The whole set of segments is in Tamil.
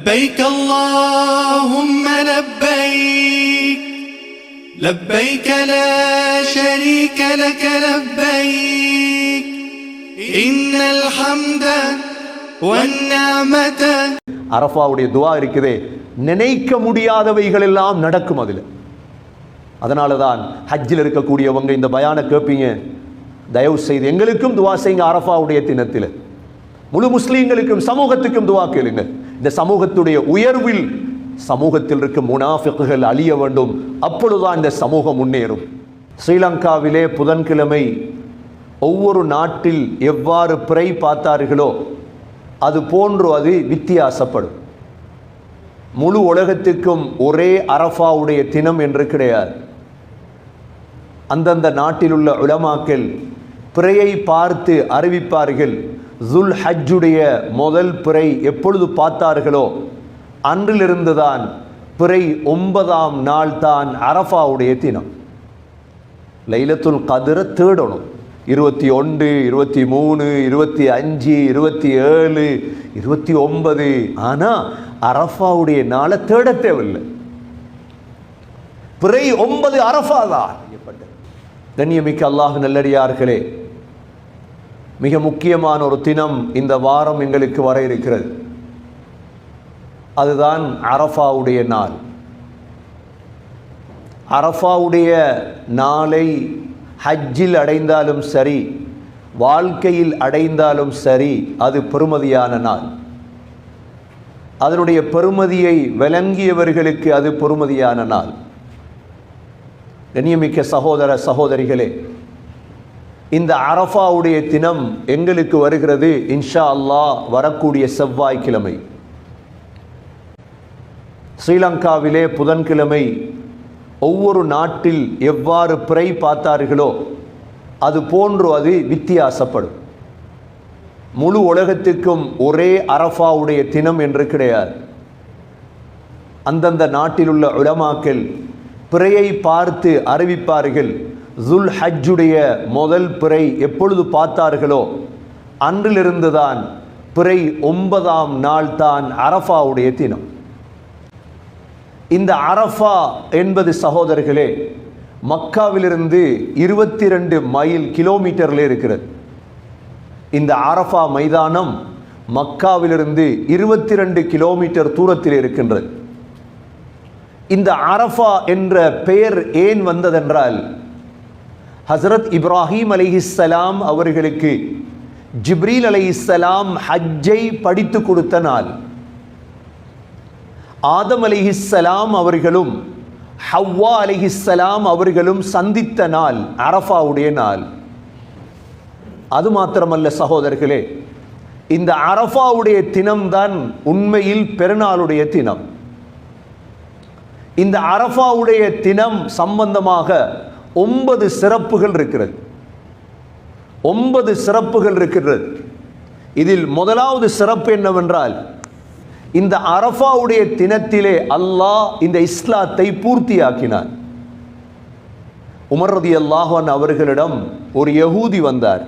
لبيك اللهم لبيك لبيك لا شريك لك لبيك إن الحمد والنعمة. அரஃபாவுடைய துஆ இருக்குதே, நினைக்க முடியாதவைகள் எல்லாம் நடக்கும் அதில். அதனால தான் ஹஜ்ஜில் இருக்கக்கூடியவங்க இந்த பயான கேட்பீங்க, தயவு செய்து எங்களுக்கும் துஆ செய்யுங்க. அரஃபாவுடைய தினத்தில் முழு முஸ்லீம்களுக்கும் சமூகத்துக்கும் துஆ கேளுங்க. இந்த சமூகத்துடைய உயர்வில் சமூகத்தில் இருக்கும் முனாஃபிக்குகள் அழிய வேண்டும். அப்பொழுதுதான் இந்த சமூகம் முன்னேறும். ஸ்ரீலங்காவிலே புதன்கிழமை ஒவ்வொரு நாட்டில் எவ்வாறு பிறை பார்த்தார்களோ அது போன்று அது வித்தியாசப்படும். முழு உலகத்துக்கும் ஒரே அரஃபாவுடைய தினம் என்று கிடையாது. அந்தந்த நாட்டில் உள்ள உலமாக்கள் பிறையை பார்த்து அறிவிப்பார்கள். ஜுல் ஹஜ்ஜுடைய முதல் பிறை எப்பொழுது பார்த்தார்களோ அன்றிலிருந்துதான் பிறை 9ஆம் நாள் தான் அரஃபாவுடைய தினம். லைலத்துல் கத்ரை தேடணும். 21, 23, 25, 27, 29. ஆனால் அரஃபாவுடைய நாளை தேட தேவையில்லை. பிறை 9 அரஃபா தான். கண்ணியமிக்க அல்லாஹ் நல்லடியார்களே, மிக முக்கியமான ஒரு தினம் இந்த வாரம் எங்களுக்கு வர இருக்கிறது. அதுதான் அரஃபாவுடைய நாள். அரஃபாவுடைய நாளை ஹஜ்ஜில் அடைந்தாலும் சரி, வாழ்க்கையில் அடைந்தாலும் சரி, அது பெருமதியான நாள். அதனுடைய பெருமதியை விளங்கியவர்களுக்கு அது பெருமதியான நாள். கண்ணியமிக்க சகோதர சகோதரிகளே, இந்த அரஃபாவுடைய தினம் எங்களுக்கு வருகிறது இன்ஷா அல்லாஹ் வரக்கூடிய செவ்வாய்க்கிழமை. ஸ்ரீலங்காவிலே புதன்கிழமை ஒவ்வொரு நாட்டில் எவ்வாறு பிறை பார்த்தார்களோ அது போன்று அது வித்தியாசப்படும். முழு உலகத்துக்கும் ஒரே அரஃபாவுடைய தினம் என்று கிடையாது. அந்தந்த நாட்டில் உள்ள உலமாக்கள் பிறையை பார்த்து அறிவிப்பார்கள். ஜுல் ஹஜ்ஜுடைய முதல் பிறை எப்பொழுது பார்த்தார்களோ அன்றிலிருந்துதான் பிறை 9ஆம் நாள் தான் அரஃபாவுடைய தினம். இந்த அரஃபா என்பது சகோதரர்களே, மக்காவிலிருந்து 22 மைல் கிலோமீட்டரில் இருக்கிறது. இந்த அரஃபா மைதானம் மக்காவிலிருந்து 22 கிலோமீட்டர் தூரத்தில் இருக்கின்றது. இந்த அரஃபா என்ற பெயர் ஏன் வந்ததென்றால், ஹசரத் இப்ராஹிம் அலைஹிஸ்ஸலாம் அவர்களுக்கு ஜிப்ரீல் அலைஹிஸ்ஸலாம் ஹஜ்ஜை படித்து கொடுத்த நாள். ஆதம் அலைஹிஸ்ஸலாம் அவர்களும் ஹவ்வா அலைஹிஸ்ஸலாம் அவர்களும் சந்தித்த நாள் அரஃபாவுடைய நாள். அது மாத்திரமல்ல சகோதரர்களே, இந்த அரஃபாவுடைய தினம்தான் உண்மையில் பெருநாளுடைய தினம். இந்த அரஃபாவுடைய தினம் சம்பந்தமாக 9 சிறப்புகள் இருக்கிறது. 9 சிறப்புகள் இருக்கிறது. இதில் முதலாவது சிறப்பு என்னவென்றால், இந்த அரஃபாவுடைய தினத்திலே அல்லாஹ் இந்த இஸ்லாத்தை பூர்த்தியாக்கினார். உமர் ரலியல்லாஹு அன்ஹு அவர்களிடம் ஒரு யஹூதி வந்தார்.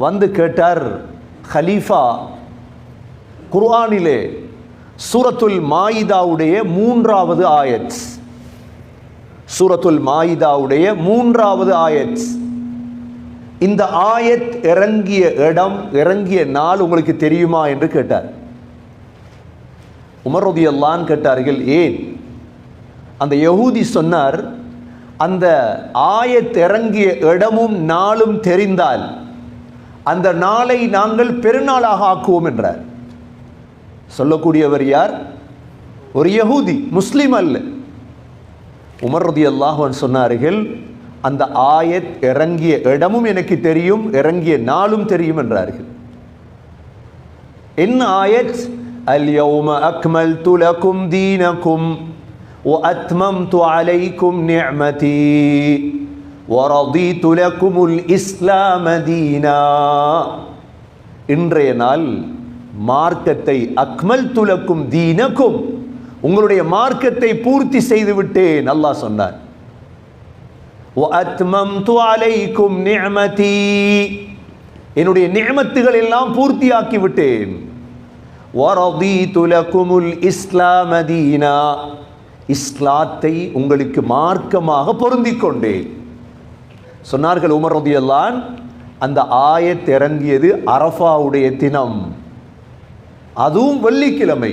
வந்து கேட்டார், ஹலீஃபா, குர்ஆனிலே சூரத்துல் மாயிதாவுடைய 3வது ஆயத், சூரத்துல் மாயிதாவுடைய 3வது ஆயத், இந்த ஆயத் இறங்கிய இடம், இறங்கிய நாள் உங்களுக்கு தெரியுமா என்று கேட்டார். உமர் ரலியல்லாஹு அன்ஹு கேட்டார்கள், ஏன்? அந்த யஹூதி சொன்னார், அந்த ஆயத் இறங்கிய இடமும் நாளும் தெரிந்தால் அந்த நாளை நாங்கள் பெருநாளாக ஆக்குவோம் என்றார். சொல்லக்கூடியவர் யார்? ஒரு யஹூதி, முஸ்லிம் அல்ல. உமர் ரலியல்லாஹு அன்ஹு சொன்னார்கள், அந்த ஆயத் இறங்கிய இடமும் எனக்கு தெரியும், இறங்கிய நாளும் தெரியும் என்றார்கள். என்ன ஆயத்? اليوم أكملت لكم دينكم وأتممت عليكم نعمتي ورضيت لكم الإسلام دينا. இன்றைய நாள் மார்க்கத்தை, அக்மல்து லக்கும் தீனக்கும், உங்களுடைய மார்க்கத்தை பூர்த்தி செய்து விட்டேன் அல்லாஹ் சொன்னார். وأتممت عليكم نعمتي, என்னுடைய நிஅமத்துகள் எல்லாம் பூர்த்தியாக்கி விட்டேன். வரதீது லகுமுல் இஸ்லாம தீனா, இஸ்லாத்தை உங்களுக்கு மார்க்கமாக பொருந்திக் கொண்டேன் சொன்னார்கள் உமர் ரலியல்லாஹு அன்ஹு. அந்த ஆயத் இறங்கியது அரஃபாவுடைய தினம், அதுவும் வெள்ளிக்கிழமை.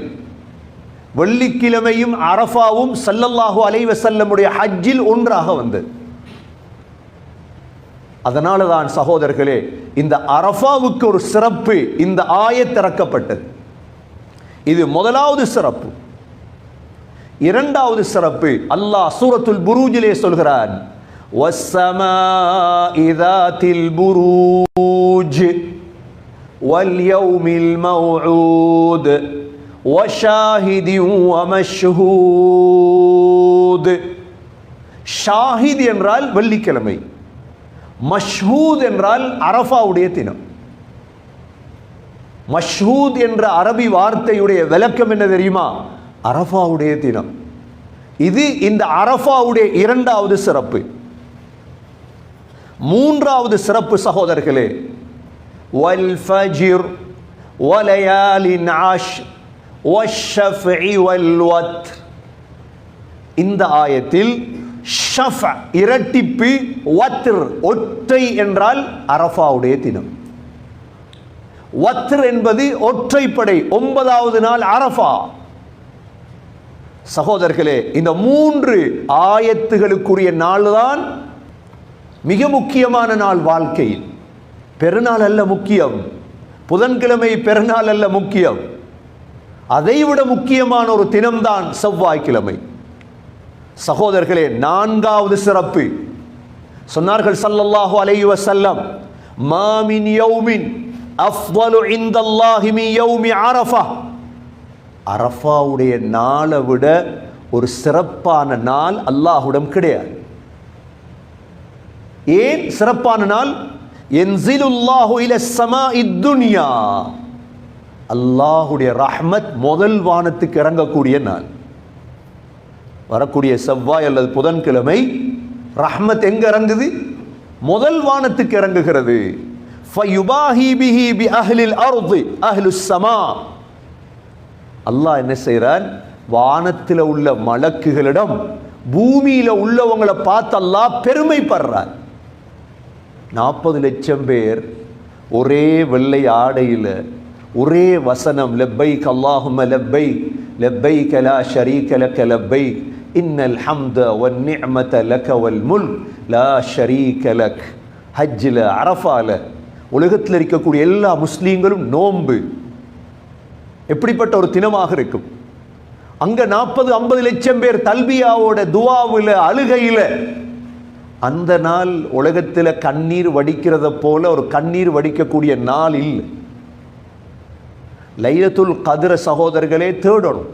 வெள்ளிக்கிழமையும் அரஃபாவும் ஸல்லல்லாஹு அலைஹி வஸல்லமுடைய ஹஜ்ஜில் ஒன்றாக வந்தது. அதனால தான் சகோதரர்களே, இந்த அரஃபாவுக்கு ஒரு சிறப்பு, இந்த ஆயத் இறக்கப்பட்டது. இது முதலாவது சிறப்பு. இரண்டாவது சிறப்பு, அல்லாஹ் சூரத்துல் புரூஜிலே சொல்கிறான், வஸ்ஸமாஇ ذاتில் புரூஜ் வல்யௌமில் மவ்ஊத் வஷாஹிதின் வமஷ்ஹூத். ஷாஹித் என்றால் வெள்ளிக்கிழமை, மஷ்ஹூத் என்றால் அரஃபாவுடைய தினம். மஷ்ஹூத் என்ற அரபி வார்த்தையுடைய விளக்கம் என்ன தெரியுமா? அரஃபாவுடைய தினம். இது இந்த அரஃபாவுடைய இரண்டாவது சிறப்பு. மூன்றாவது சிறப்பு சகோதரர்களே, வல் ஃபஜ்ர் வலயாலின் அஷ்ர் வஷ்ஷஃப்இ வல் வத்ர். இந்த ஆயத்தில் ஷஃப் இரட்டிப்பு, வத்ர் ஒற்றை என்றால் அரஃபாவுடைய தினம். வத்ர் என்பது ஒற்றைப்படை, 9வது நாள் அரஃபா. சகோதரர்களே, இந்த மூன்று ஆயத்துகளுக்குரிய நாள்தான் மிக முக்கியமான நாள் வாழ்க்கையில். பெருநாள் அல்ல முக்கியம், புதன்கிழமை பெருநாள் அல்ல முக்கியம், அதைவிட முக்கியமான ஒரு தினம்தான் செவ்வாய்க்கிழமை. சகோதரர்களே, நான்காவது சிறப்பு சொன்னார்கள் ஸல்லல்லாஹு அலைஹி வஸல்லம், மா மின் யௌமின் அஃதலு இன்தல்லாஹி மின் யௌமி அரஃபா. அரஃபாவுடைய நாளை விட ஒரு சிறப்பான நாள் அல்லாஹ்விடம் கிடையாது. ஏன் சிறப்பான நாள்? யன்ஸிலுல்லாஹு இலஸ் ஸமாஇத் துன்யா, அல்லாஹ்வுடைய ரஹ்மத் முதல் வானத்துக்கு இறங்கக்கூடிய நாள். வரக்கூடிய செவ்வாய் அல்லது புதன்கிழமை ரஹ்மத் எங்க இறங்குது? முதல் வானத்துக்கு இறங்குகிறது. ஃபயுபாஹி பிஹி பி அஹ்லில் அர்தி அஹ்லுஸ் ஸமா. அல்லாஹ் என்ன செய்றான்? வானத்தில் உள்ள மலக்குகளிடம் பூமியில உள்ளவங்களை பார்த்து அல்லாஹ் பெருமைப்படுறார். 40 லட்சம் பேர் ஒரே வெள்ளை ஆடையில், ஒரே வசனம், லப்பைக் அல்லாஹும்ம லப்பைக் லப்பைக் லா ஷரீக லக லப்பைக் இன்னல் ஹம்த வன் நிஅமத லக வல் முல்க் லா ஷரீக லக். ஹஜ்ஜில் அரஃபால உலகத்தில் இருக்கக்கூடிய எல்லா முஸ்லீம்களும் நோன்பு. எப்படிப்பட்ட ஒரு தினமாக இருக்கும்! அங்க 40-50 லட்சம் பேர் தல்பியாவோட துவாவில் அழுகையில். அந்த நாள் உலகத்தில் கண்ணீர் வடிக்கிறத போல ஒரு கண்ணீர் வடிக்கக்கூடிய நாள் இல்லை. லைலத்துல் கத்ர சகோதரர்களே தேடணும்,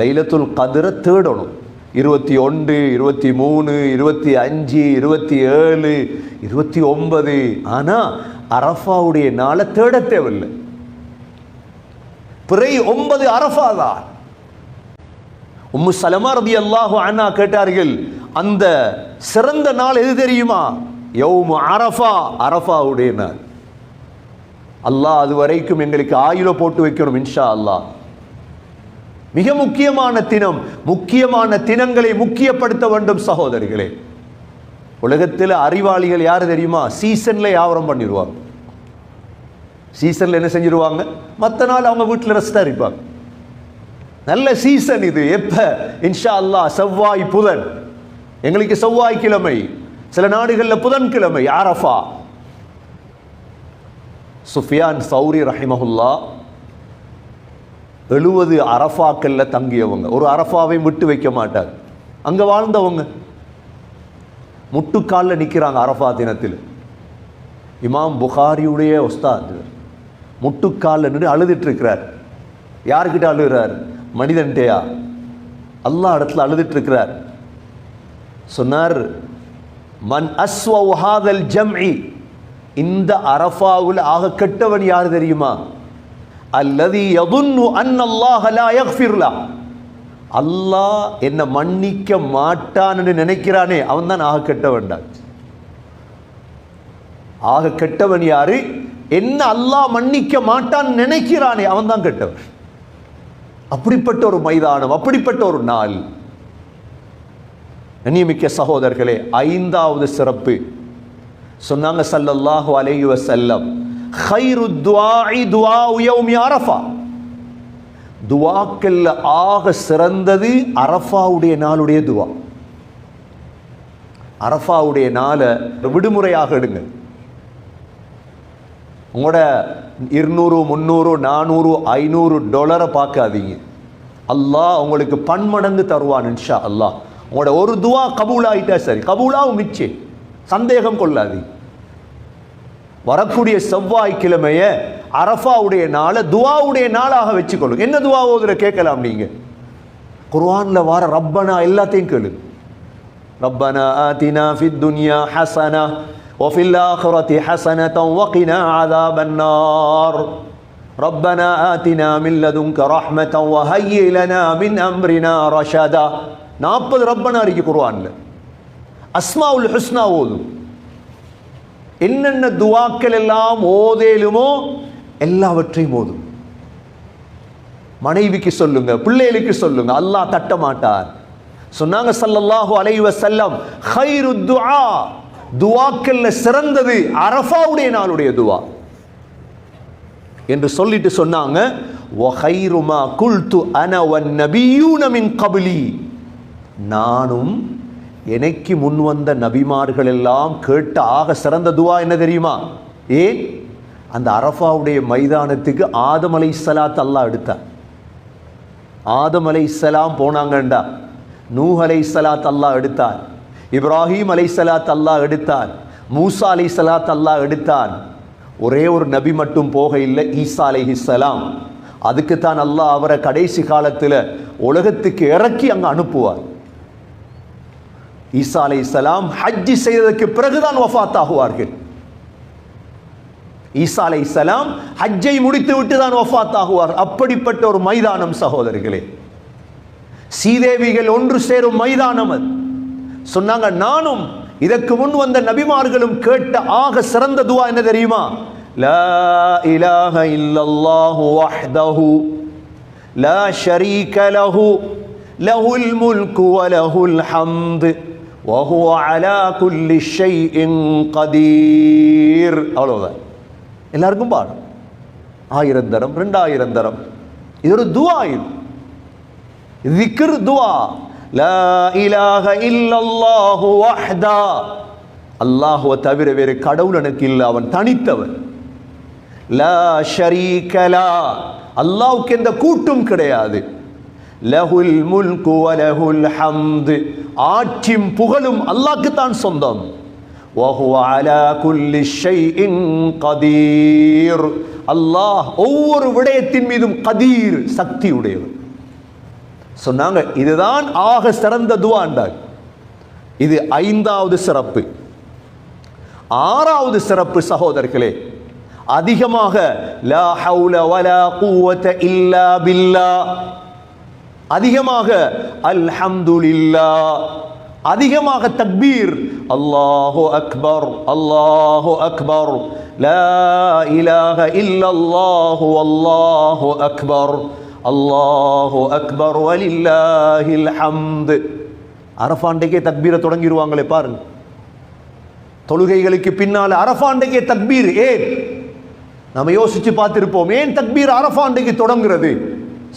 லைலத்துல் கத்ர தேடணும். 21, 23, 25, 27, 29. ஆனா அரஃபாவுடைய நாளை தேட தேவையில்லை. பிறை 9 அரஃபா தான். உம்மு சலமா ரலியல்லாஹு அன்ஹா கேட்டார்கள், அந்த சிறந்த நாள் எது தெரியுமா? யௌமு அரஃபா, அரஃபாவுடைய நாள். அல்லாஹ் அது வரைக்கும் எங்களுக்கு ஆயுள போட்டு வைக்கணும் இன்ஷா அல்லாஹ். மிக முக்கியமான தினம், முக்கியமான தினங்களை முக்கியப்படுத்த வேண்டும் சகோதரிகளே. உலகத்தில் அறிவாளிகள் யாரு தெரியுமா? சீசன்ல வியாபாரம் பண்ணிடுவாங்க. சீசன்ல என்ன செஞ்சிருவாங்க? மற்ற நாள் அவங்க வீட்டில் ரெஸ்டாக இருப்பாங்க. நல்ல சீசன் இது. எப்ப? இன்ஷா அல்லாஹ் செவ்வாய் புதன். எங்களுக்கு செவ்வாய்க்கிழமை, சில நாடுகளில் புதன்கிழமை அரஃபா. சுஃபியான் சௌரி ரஹிமஹுல்லா 70 அரஃபாக்கள்ல தங்கியவங்க, ஒரு அரஃபாவை விட்டு வைக்க மாட்டார். அங்க வாழ்ந்தவங்க முட்டுக்காலில் நிற்கிறாங்க அரஃபா தினத்தில். இமாம் புகாரியுடைய உஸ்தாத் முட்டுக்காலில் நின்று அழுதுட்டு இருக்கிறார். யாருக்கிட்ட அழுகிறார்? மனிதன்டையா? அல்லாஹ் இடத்துல அழுதுட்டு இருக்கிறார். சொன்னார், மன் அஸ்வ ஹாதல் ஜம்இ, இந்த அரஃபாவில் ஆக கெட்டவன் யார் தெரியுமா? அல்லதி யதுன்னு அன்னல்லாஹ லா யக்ஃபிர் லஹ், அல்லாஹ் என்ன மன்னிக்க மாட்டான்னு நினைக்கிறானே அவன் தான் ஆக கெட்டவன். ஆக கெட்டவன் யாரு? என்ன அல்லாஹ் மன்னிக்க மாட்டான் நினைக்கிறானே அவன் தான் கெட்டவர். அப்படிப்பட்ட ஒரு மைதானம், அப்படிப்பட்ட ஒரு நாள். கண்ணியமிக்க சகோதரர்களே, ஐந்தாவது சிறப்பு சொன்னாங்க ஸல்லல்லாஹு அலைஹி வஸல்லம், கைரு துஆஇ துஆஉ யௌமி அரஃபா. துஆக்கல்ல ஆக சிறந்தது அரஃபாவுடைய நாளுடைய துஆ. அரஃபாவுடைய நாளை விடுமுறையாக எடுங்க. உங்களோட 200, 300, 400, $500 பார்க்காதீங்க. அல்லாஹ் உங்களுக்கு பன்மடங்கு தருவான் இன்ஷா அல்லாஹ். உங்களோட ஒரு துவா கபூல் ஆயிட்டா சரி, கபூலாவும் மிச்சம், சந்தேகம் கொள்ளாதீங்க. வரக்கூடிய செவ்வாய்க்கிழமைய அரஃபாவுடைய நாளை துவாவுடைய நாளாக வச்சுக்கொள்ளுங்க. என்ன துவா ஓதுற கேட்கலாம் நீங்க. குர்ஆன்ல வர ரப்பனா எல்லாத்தையும் கேளுங்க. ரப்பனா ஆதினா ஃபித் துன்யா ஹஸனா وفي الآخرة حسنة وقنا عذاب النار ربنا آتنا من لدنك رحمة وهيئ لنا من أمرنا رشدا. 40 ரப்பனா இருக்கு குர்ஆன்ல. அஸ்மாஉல் ஹுஸ்னா ஓதும். என்னென்ன துவாக்கள் எல்லாம் ஓதேலுமோ எல்லாவற்றையும் ஓதும். மனைவிக்கு சொல்லுங்க, பிள்ளைகளுக்கு சொல்லுங்க, அல்லாஹ் தட்ட மாட்டார். சொன்னாங்க ஸல்லல்லாஹு அலைஹி வஸல்லம், கைரு துஆ, துவாக்கல்ல சிறந்தது அரஃபாவுடைய நாளுடைய துவா என்று சொல்லிட்டு சொன்னாங்க, வகைரு மா குல்து அன வன் நபியூன மின் கப்லி. நானும் எனக்கு முன் வந்த நபிமார்கள் எல்லாம் கேட்ட ஆக சிறந்த துவா என்ன தெரியுமா? ஏன்? அந்த அரஃபாவுடைய மைதானத்துக்கு ஆதம் அலைஹிஸ்ஸலாத் அல்லாஹ் எடுத்தார். ஆதம் அலைஹிஸ்ஸலாம் போனாங்கண்டா, நூஹ் அலைஹிஸ்ஸலாத் அல்லாஹ் எடுத்தார், இப்ராஹிம் அலைஹிஸ்ஸலாத் அல்லாஹ் எடுத்தார், மூசா அலைஹிஸ்ஸலாத் அல்லாஹ் எடுத்தான். ஒரே ஒரு நபி மட்டும் போக இல்லை, ஈசா அலைஹிஸ்ஸலாம். அதுக்குத்தான் அல்லாஹ் அவரை கடைசி காலத்தில் உலகத்துக்கு இறக்கி அங்கே அனுப்புவார். ஈசா அலைஹிஸ்ஸலாம் ஹஜ் செய்ததற்கு பிறகுதான் வஃபாத் ஆகுவார்கள். ஈசா அலைஹிஸ்ஸலாம் ஹஜ்ஜை முடித்து விட்டு தான் வஃபாத் ஆகுவார். அப்படிப்பட்ட ஒரு மைதானம் சகோதரர்களே, சீதேவிகள் ஒன்று சேரும் மைதானம் அது. சொன்னாங்க, நானும் இதற்கு முன் வந்த நபிமார்களும் கேட்ட ஆக சிறந்த துவா என்ன தெரியுமா? லா இலாஹ இல்லல்லாஹு வஹ்தஹு லா ஷரீக லஹு லஹுல் முல்கு வ லஹுல் ஹம்து வ ஹுவ அலா குல்லி ஷைஇன் கதீர். அவ்வளவுதான். எல்லாருக்கும் பாடும். 1000 தரம், 2000 தரம். இது ஒரு துவா. இது திக்ர் துவா. லா இலாஹ இல்லல்லாஹு வஹ்தா, அல்லாஹ்வை தவிர வேறு கடவுள் எனக்கு இல்லை, அவன் தனித்தவன். லா ஷரீக லா, அல்லாஹ்வுக்கு எந்த கூட்டும் கிடையாது. லஹுல் முல்கு வ லஹுல் ஹம்து, ஆட்சியும் புகழும் அல்லாஹ்க்கு தான் சொந்தம். வ ஹுவ அலா குல்லி ஷைஇன் கதீர், அல்லாஹ் ஒவ்வொரு விடயத்தின் மீதும் கதீர், சக்தி உடையவர். சொன்னாங்க, இதுதான் ஆக சிறந்த துவா என்றார். இது 5வது சிறப்பு. 6வது சிறப்பு சகோதரர்களே, அதிகமாக லா ஹவுல வலா குவத இல்லா பில்லாஹ், அதிகமாக அல்ஹம்துலில்லாஹ், அதிகமாக தக்பீர், அல்லாஹு அக்பர் அல்லாஹு அக்பர், லா இலாஹ இல்லல்லாஹு அல்லாஹு அக்பர் அல்லாஹு அக்பர் வலில்லாஹில் ஹம்து. அரஃபாண்டைக்கே தக்பீரை தொடங்கிடுவாங்களே பாருங்க. தொழுகைகளுக்கு பின்னால் அரஃபாண்டைக்கே தக்பீர். ஏன்? நம்ம யோசிச்சு பார்த்திருப்போம், ஏன் தக்பீர் அரஃபாண்டைக்கு தொடங்குறது?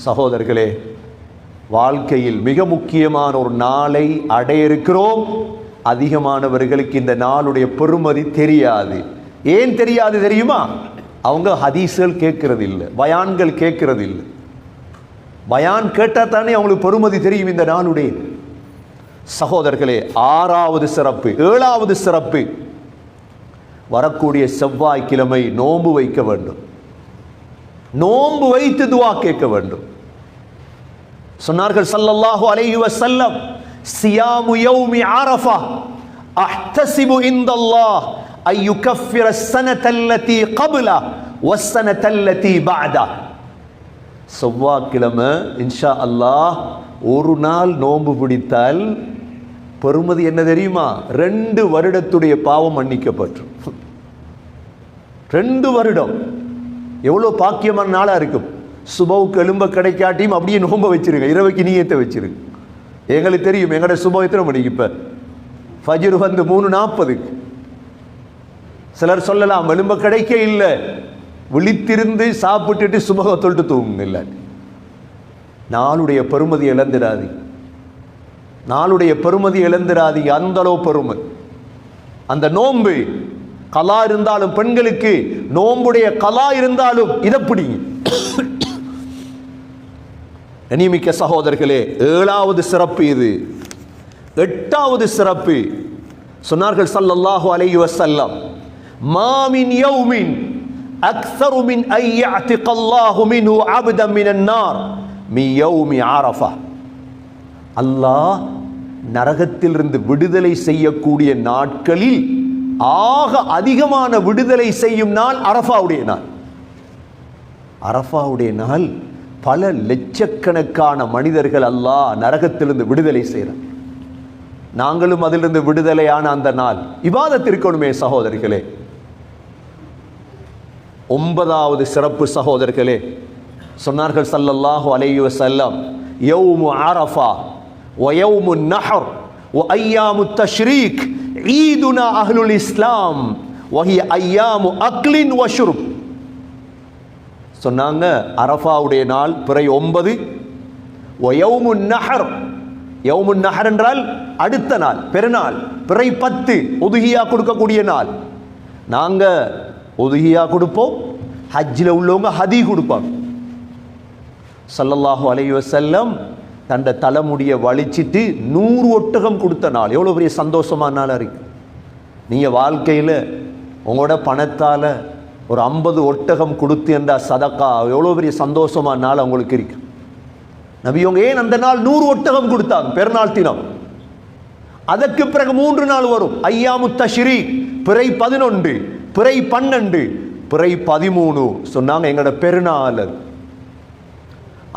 சகோதரர்களே, வாழ்க்கையில் மிக முக்கியமான ஒரு நாளை அடைய இருக்கிறோம். அதிகமானவர்களுக்கு இந்த நாளுடைய பெருமதி தெரியாது. ஏன் தெரியாது தெரியுமா? அவங்க ஹதீஸ்கள் கேட்கறது இல்லை, பயான்கள் கேட்கறது இல்லை. பயான் கேட்டால் தானே அவங்களுக்கு பெருமதி தெரியும் இந்த நாளுடைய. சகோதரர்களே, 6வது சிறப்பு. 7வது சிறப்பு, வரக்கூடிய செவ்வாய்க்கிழமை நோன்பு வைக்க வேண்டும். நோன்பு வைத்து துவா கேட்க வேண்டும். சொன்னார்கள் ஸல்லல்லாஹு அலைஹி வஸல்லம், சியாமு யௌமி அரஃபா அஹ்தஸிபு இன்தல்லாஹ் அன் யுகஃபிர ஸனத அல்லதி கப்லா வஸ்ஸனத அல்லதி பஅதா. செவ்வாய்க்கிழமை இன்ஷா அல்லாஹ் ஒரு நாள் நோன்பு பிடித்தால் பெருமதி என்ன தெரியுமா? 2 வருடத்துடைய பாவம் மன்னிக்கப்பட்டு. 2 வருடம். எவ்வளோ பாக்கியமான நாளாக இருக்கும். சுபவுக்கு எலும்ப கிடைக்காட்டியும் அப்படியே நோம்ப வச்சிருங்க, இரவைக்கு நீயத்தை வச்சிருங்க. எங்களுக்கு தெரியும் எங்களோட சுபம் எத்தனை மணிக்கு. இப்போ ஃபஜ்ர் வந்து 3:40. சிலர் சொல்லலாம் எலும்ப கிடைக்க இல்லை, விழித்திருந்து சாப்பிட்டுட்டு சுபக தொட்டு தூங்குங்க. இல்லை, நாளுடைய பெருமதி இழந்துடாது, நாளுடைய பெருமதி இழந்துடாதீங்க. அந்த அளவு பெருமை. அந்த நோன்பு கலா இருந்தாலும், பெண்களுக்கு நோம்புடைய கலா இருந்தாலும் இதை பிடிங்க. கண்ணியமிக்க சகோதரர்களே, 7வது சிறப்பு இது. 8வது சிறப்பு சொன்னார்கள் ஸல்லல்லாஹு அலைஹி வஸல்லம், மா மின் யௌமின் அக்ஸரு மின் அன் யஅதிகல்லாஹு மின்ஹு அப்தன் மினன் நார் மின் யௌமி அரஃபா. அல்லாஹ் நரகத்திலிருந்து விடுதலை செய்யக்கூடிய நாட்களில் ஆக அதிகமான விடுதலை செய்யும் நாள் அரஃபாவுடைய நாள். அரஃபாவுடைய நாள் பல லட்சக்கணக்கான மனிதர்கள் அல்லாஹ் நரகத்திலிருந்து விடுதலை செய்கிறார். நாங்களும் அதிலிருந்து விடுதலையான அந்த நாள் இபாதத்திற்கணுமே சகோதரர்களே. 9வது சிறப்பு சகோதரர்களே, சொன்னார்கள் ஸல்லல்லாஹு அலைஹி வஸல்லம், யௌமு அரஃபா வ யௌமுன் நஹர் வ அய்யாமுத் தஷ்ரீக் ஈதுனா அஹ்லுல் இஸ்லாம் வ ஹிய அய்யாமு அக்லின் வ ஷுர்ப். சொன்னாங்க அரஃபாவுடைய நாள் பிறை 9, வ யௌமுன் நஹர், யௌமுன் நஹர் என்றால் அடுத்த நாள் பெருநாள், பிறை 10 உதுஹியா கொடுக்கக்கூடிய நாள். நாங்க உதுஹியா கொடுப்போம், ஹஜ்ஜில் உள்ளவங்க ஹதி கொடுப்பாங்க. ஸல்லல்லாஹு அலைஹி வஸல்லம் தண்ட தலைமுடிய வலிச்சிட்டு 100 ஒட்டகம் கொடுத்த நாள். எவ்வளோ பெரிய சந்தோஷமான நாளாக இருக்கு. நீங்கள் வாழ்க்கையில் உங்களோட பணத்தால் ஒரு 50 ஒட்டகம் கொடுத்து என்ற சதக்கா எவ்வளோ பெரிய சந்தோஷமான நாள் அவங்களுக்கு இருக்கு. நபியவங்க ஏன் அந்த நாள் 100 ஒட்டகம் கொடுத்தாங்க? பெருநாள் தினம். அதற்கு பிறகு 3 நாள் வரும், அய்யாமு தஷ்ரீக், பிறை 11, பிறை 12, பிறை 13. சொன்னாங்க எங்களோட பெருநாள்.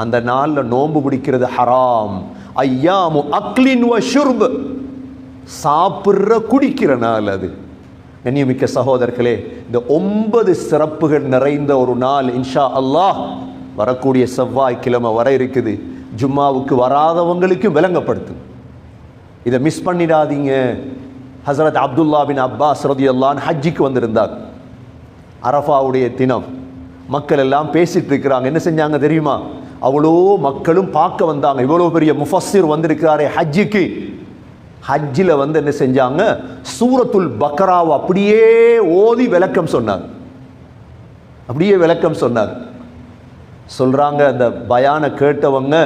அந்த நாளில் நோன்பு பிடிக்கிறது ஹராம். அய்யாமு அக்லின் வ ஷுர்ப், சாப்பிட்ற குடிக்கிற நாள் அது. கண்ணியமிக்க சகோதரர்களே, இந்த 9 சிறப்புகள் நிறைந்த ஒரு நாள் இன்ஷா அல்லாஹ் வரக்கூடிய செவ்வாய்க்கிழமை வர இருக்குது. ஜும்மாவுக்கு வராதவங்களுக்கு விளங்கப்படுத்து, இதை மிஸ் பண்ணிடாதீங்க. ஹஸரத் அப்துல்லா பின் அப்பாஸ் ரலியல்லாஹு அன்ஹு ஹஜ்ஜிக்கு வந்திருந்தார். அரஃபாவுடைய தினம் மக்கள் எல்லாம் பேசிட்டு இருக்கிறாங்க. என்ன செஞ்சாங்க தெரியுமா? அவ்வளோ மக்களும் பார்க்க வந்தாங்க. இவ்வளோ பெரிய முஃபஸ்ஸிர் வந்திருக்கிறாரே ஹஜ்ஜிக்கு. ஹஜ்ஜில் வந்து என்ன செஞ்சாங்க? சூரத்துல் பக்ராவை அப்படியே ஓதி விளக்கம் சொன்னாங்க. அப்படியே விளக்கம் சொன்னாங்க. சொல்றாங்க அந்த பயான கேட்டவங்க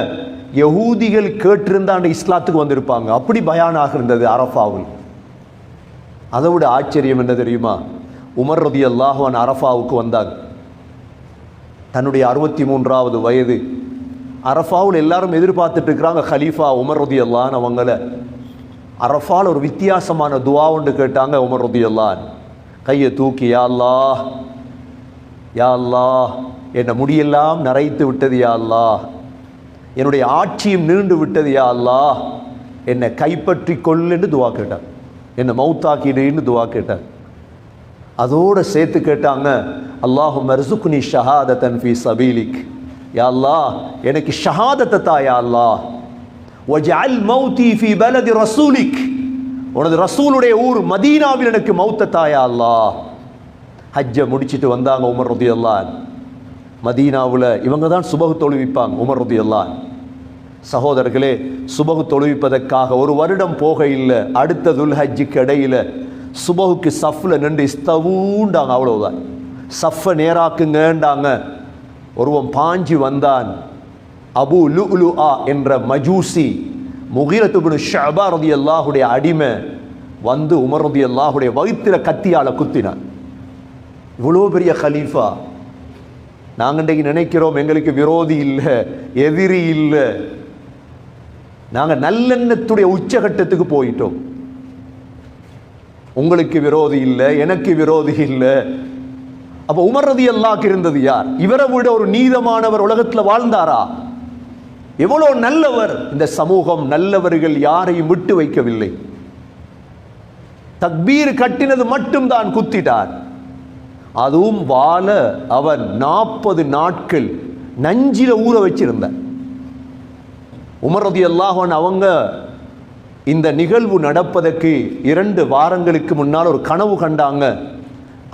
யஹூதிகள் கேட்டிருந்தா அந்த இஸ்லாத்துக்கு வந்திருப்பாங்க. அப்படி பயானாக இருந்தது அரஃபாவில். அதை விட ஆச்சரியம் என்ன தெரியுமா? உமர் ரலியல்லாஹு அன்ஹு அரஃபாவுக்கு வந்தாங்க. தன்னுடைய 63வது வயது. அரஃபாவில் எல்லாரும் எதிர்பார்த்துட்டு இருக்கிறாங்க ஹலீஃபா உமர் ரலியல்லாஹு அன்ஹு அவங்கள. அரஃபாவில் ஒரு வித்தியாசமான துஆ ஒன்று கேட்டாங்க உமர் ரலியல்லாஹு அன்ஹு. கையை தூக்கி, யா அல்லாஹ், யா அல்லாஹ், என்ன முடியெல்லாம் நரைத்து விட்டது யா அல்லாஹ், என்னுடைய ஆட்சியும் நீண்டு விட்டது யா அல்லாஹ், என்னை கைப்பற்றி கொள்ளுன்னு துவா கேட்டார். என்னை மௌத்தாக்கிடுன்னு துவா கேட்டார். அதோடு சேர்த்து கேட்டாங்க, அல்லாஹும்ம ர்ஸுக்னி ஷஹாதத்தன் ஃபீ சபீலிக், யா அல்லாஹ் எனக்கு ஷஹாதத்தை தா யா அல்லாஹ், வஜஅல் மௌதி ஃபீ பலதி ரசூலிக், உனது ரசூலுடைய ஊர் மதீனாவில் எனக்கு மௌத்த தா யா அல்லாஹ். ஹஜ்ஜை முடிச்சிட்டு வந்தாங்க உமர் ரலியல்லாஹு அன்ஹு. மதீனாவில் இவங்க தான் சுபஹ் தொழுவிப்பாங்க உமர் ரலியல்லாஹு அன்ஹு. சகோதரர்களே, சுபஹ் தொழுவிப்பதற்காக ஒரு வருடம் போக இல்லை. அடுத்த துல் ஹஜ்ஜுக்கு இடையில சுபஹுக்கு சஃப்ல நின்று இஸ்தவூண்டாங்க. அவ்வளவுதான், சஃப்பை நேராக்குங்கண்டாங்க. ஒருவன் பாஞ்சி வந்தான். அபு லுஅ்லுஆ என்ற மஜூசி, முகீரத்து இப்னு ஷுஅபா ரலியல்லாஹுடைய அடிமை வந்து உமர் ரலியல்லாஹுடைய வயிற்றில கத்தியால குத்தினான். இவ்வளோ பெரிய கலீஃபா. நாங்கள் இன்றைக்கு நினைக்கிறோம் எங்களுக்கு விரோதி இல்லை, எதிரி இல்லை. நாங்கள் நல்லெண்ணத்துடைய உச்சகட்டத்துக்கு போயிட்டோம். உங்களுக்கு விரோதி இல்லை, எனக்கு விரோதி இல்லை. அப்போ உமர் ரலியல்லாஹு இருந்தது யார்? இவரை விட ஒரு நீதமானவர் உலகத்தில் வாழ்ந்தாரா? எவ்வளோ நல்லவர். இந்த சமூகம் நல்லவர்கள் யாரையும் விட்டு வைக்கவில்லை. தக்பீர் கட்டினது மட்டும்தான் குத்திட்டார். அதுவும் வாழ அவன் 40 நாட்கள் நஞ்சில ஊற வச்சிருந்தான். உமர் ரலியல்லாஹு அன்ஹு அவங்க இந்த நிகழ்வு நடப்பதற்கு 2 வாரங்களுக்கு முன்னால் ஒரு கனவு கண்டாங்க.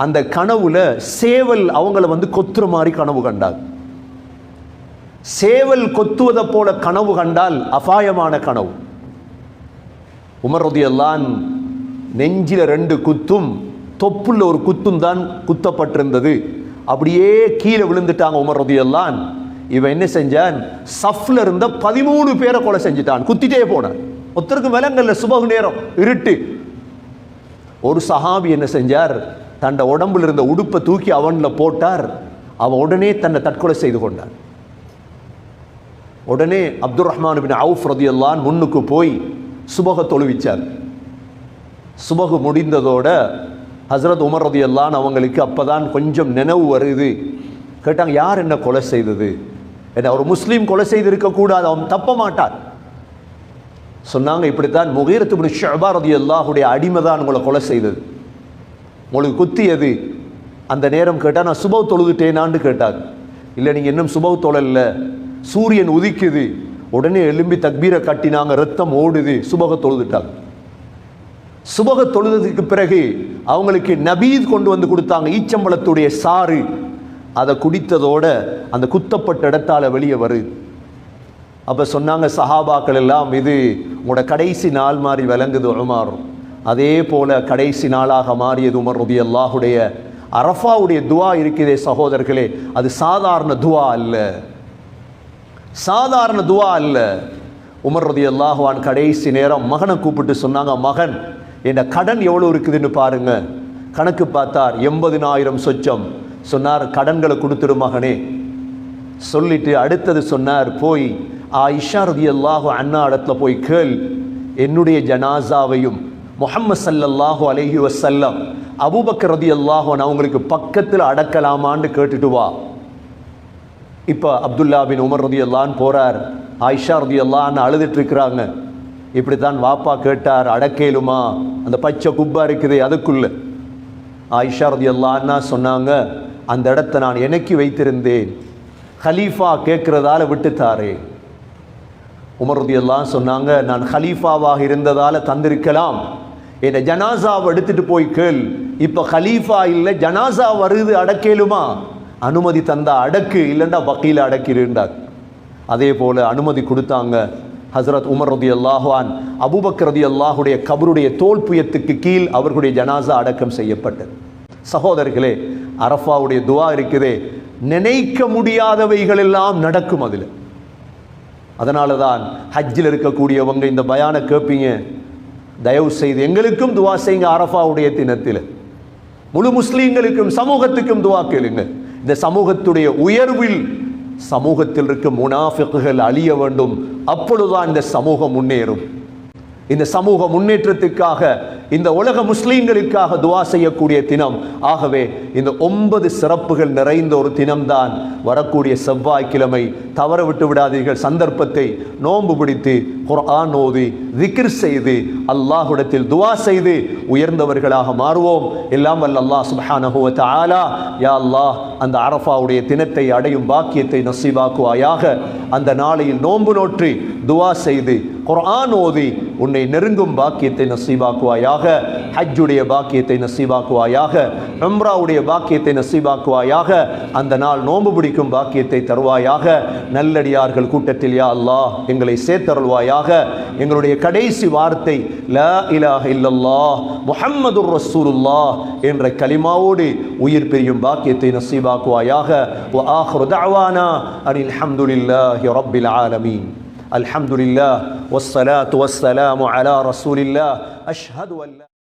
அந்த கனவுல சேவல் அவங்கள கொத்துற மாதிரி கனவு கண்டாங்க. சேவல் கொத்துவதை போல கனவு கண்டால் அபாயமான கனவு. உமர் ரலியல்லாஹு அன்ஹு நெஞ்சில 2 குத்தும், தொப்புள்ள ஒரு குத்தும் தான் குத்தப்பட்டிருந்தது. அப்படியே கீழே விழுந்துட்டாங்க உமர் ரலியல்லாஹு அன்ஹு. இவன் என்ன செஞ்சான், சஃப்ல இருந்த 13 பேரை கொலை செஞ்சுட்டான், குத்திட்டே போனான். ஒருத்தருக்கு விலங்கல்ல, சுபஹ் நேரம், இருட்டு. ஒரு சஹாபி என்ன செஞ்சார், தன்னை உடம்புல இருந்த உடுப்பை தூக்கி அவன்ல போட்டார். அவன் உடனே தன்னை தற்கொலை செய்து கொண்டான். உடனே அப்துர் ரஹ்மான் பின் அவுஃப் ரலியல்லாஹு அன்ஹு முன்னுக்கு போய் சுபஹ தொழுவிச்சார். சுபஹ் முடிந்ததோட ஹஸ்ரத் உமர் ரலியல்லாஹு அன்ஹு அவங்களுக்கு அப்பதான் கொஞ்சம் நினைவு வருது. கேட்டாங்க, யார் என்ன கொலை செய்தது? என்ன ஒரு முஸ்லீம் கொலை செய்திருக்க கூடாது, அவன் தப்ப மாட்டார். சொன்னாங்க, இப்படித்தான் முகீரத் இப்னு ஷுஅபா ரலியல்லாஹுடைய அடிமை தான் உங்களை கொலை செய்தது, உங்களுக்கு குத்தியது. அந்த நேரம் கேட்டால் நான் சுபஹ் தொழுதுட்டேனான்னு கேட்டாங்க. இல்லை, நீங்கள் இன்னும் சுபஹ் தொழல, சூரியன் உதிக்குது. உடனே எலும்பி தக்பீரை கட்டினாங்க, ரத்தம் ஓடுது, சுபஹ் தொழுதுட்டாங்க. சுபஹ் தொழுதுக்கு பிறகு அவங்களுக்கு நபீத் கொண்டு வந்து கொடுத்தாங்க, ஈச்சம்பழத்துடைய சாறு. அதை குடித்ததோட அந்த குத்தப்பட்ட இடத்தால வெளியே வருது. அப்போ சொன்னாங்க சஹாபாக்கள் எல்லாம், இது உங்களோட கடைசி நாள் மாதிரி விளங்குது உமர். அதே போல கடைசி நாளாக மாறியது உமர் ரலியல்லாஹுடைய அரஃபாவுடைய துவா இருக்குதே சகோதரர்களே, அது சாதாரண துவா அல்ல, சாதாரண துவா அல்ல. உமர் ரலியல்லாஹு அன்ஹு கடைசி நேரம் மகனை கூப்பிட்டு சொன்னாங்க, மகன், என் கடன் எவ்வளோ இருக்குதுன்னு பாருங்க. கணக்கு பார்த்தார், 80,000 சொச்சம். சொன்னார், கடன்களை கொடுத்துரு மகனே. சொல்லிட்டு அடுத்தது சொன்னார், போய் ஆயிஷா ரலியல்லாஹு அன்ஹா இடத்துல போய் கேள், என்னுடைய ஜனாசாவையும் முஹம்மது ஸல்லல்லாஹு அலைஹி வஸல்லம் அபூபக்கர் ரலியல்லாஹு அன்ஹு அவங்களுக்கு பக்கத்தில் அடக்கலாமான்னு கேட்டுட்டு வா. இப்போ அப்துல்லா பின் உமர் ரலியல்லாஹு அன்ஹு போறார். ஆயிஷா ரலியல்லாஹு அன்ஹா அழுதுட்டு இருக்கிறாங்க. இப்படித்தான் வாப்பா கேட்டார், அடக்கேலுமா? அந்த பச்சை குப்பா இருக்குது அதுக்குள்ள. ஆயிஷா ரலியல்லாஹு அன்ஹா சொன்னாங்க, அந்த இடத்தை நான் எனக்கு வைத்திருந்தேன், ஹலீஃபா கேட்கிறதால விட்டுத்தாரே. உமர் ரலியல்லாஹு அன்ஹு சொன்னாங்க, நான் ஹலீஃபாவாக இருந்ததால தந்திருக்கலாம், என்ன ஜனாசாவை எடுத்துட்டு போய் கேள். இப்போ ஹலீஃபா இல்லை, ஜனாசா வருது, அடக்கேலுமா? அனுமதி தந்தா அடக்கு, இல்லைண்டா வக்கீல அடக்கிருந்தார். அதே போல அனுமதி கொடுத்தாங்க. ஹஸ்ரத் உமர் ரலியல்லாஹு அன்ஹு அபூபக்கர் ரலியல்லாஹுடைய கபருடைய தோல் புயத்துக்கு கீழ் அவர்களுடைய ஜனாசா அடக்கம் செய்யப்பட்டது. சகோதரர்களே, அரஃபாவுடைய துவா இருக்குதே, நினைக்க முடியாதவைகள் எல்லாம் நடக்கும் அதில். அதனால தான் ஹஜ்ஜில் இருக்கக்கூடியவங்க இந்த பயானை கேட்பீங்க, தயவு செய்து எங்களுக்கும் துவா செய்யுங்க. அரஃபாவுடைய தினத்தில் முழு முஸ்லீம்களுக்கும் சமூகத்துக்கும் துவா கேளுங்க. இந்த சமூகத்துடைய உயர்வில் சமூகத்தில் இருக்கும் முனாஃபிக்குகள் அழிய வேண்டும். அப்பொழுதுதான் இந்த சமூகம் முன்னேறும். இந்த சமூக முன்னேற்றத்துக்காக, இந்த உலக முஸ்லீம்களுக்காக துவா செய்யக்கூடிய தினம். ஆகவே இந்த 9 சிறப்புகள் நிறைந்த ஒரு தினம்தான் வரக்கூடிய செவ்வாய்க்கிழமை. தவற விட்டு விடாதீர்கள் சந்தர்ப்பத்தை. நோன்பு பிடித்து குர்ஆன் ஓதி திக்ர் செய்து அல்லாஹ்விடத்தில் துவா செய்து உயர்ந்தவர்களாக மாறுவோம். எல்லாம் வல்ல அல்லாஹ் சுப்ஹானஹு வ தஆலா, யா அல்லாஹ், அந்த அரஃபாவுடைய தினத்தை அடையும் பாக்கியத்தை நசீபாக்குவாயாக. அந்த நாளையில் நோன்பு நோற்றி துவா செய்து குர்ஆன் ஓதி உன்னை நெருங்கும் பாக்கியத்தை நசீபாக்குவாயாக. ஹஜ்ஜுடைய பாக்கியத்தை நசீபாக்குவாயாக. உம்ராவுடைய பாக்கியத்தை நசீபாக்குவாயாக. அந்த நாள் நோன்பு பிடிக்கும் பாக்கியத்தை தருவாயாக. நல்லடியார்கள் கூட்டத்தில் யா அல்லாஹ் எங்களை சேர்த்தருள்வாயாக. எங்களுடைய கடைசி வார்த்தை லா இலாஹ இல்லல்லாஹ் முஹம்மதுர் ரசூலுல்லாஹ் என்ற கலிமாவோடு உயிர் பிரியும் பாக்கியத்தை நசீபாக்குவாயாக. வ ஆகிரு தஅவானா அனில் ஹம்துலில்லாஹி ரப்பில் ஆலமீன். الحمد لله والصلاة والسلام على رسول الله أشهد أن لا